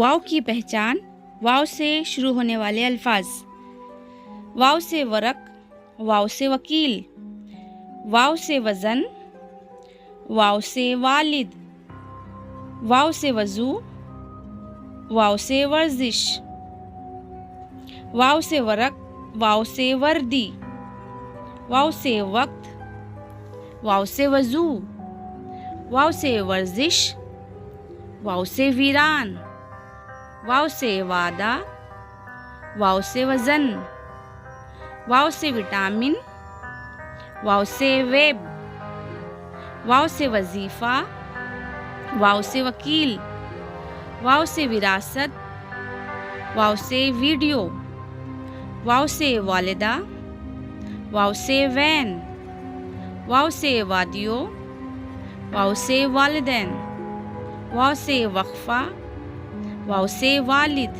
वाव की पहचान। वाव से शुरू होने वाले अल्फाज। वाव से वरक, वाव से वकील, वाव से वज़न, वाव से वालिद, वाव से वज़ू, वाव से वर्जिश, वाव से वरक, वाव से वर्दी, वाव से वक्त, वाव से वज़ू, वाव से वर्जिश, वाव से वीरान, वाव से वादा, वाव से वज़न, वाव से विटामिन, वाव से वेब, वाव से वजीफ़ा, वाव से वकील, वाव से विरासत, वाव से वीडियो, वाव से वालिदा, वाव से वैन, वाव से वादियों, वाव से वालिदैन, वाव से वक्फा, वाव से वालिद,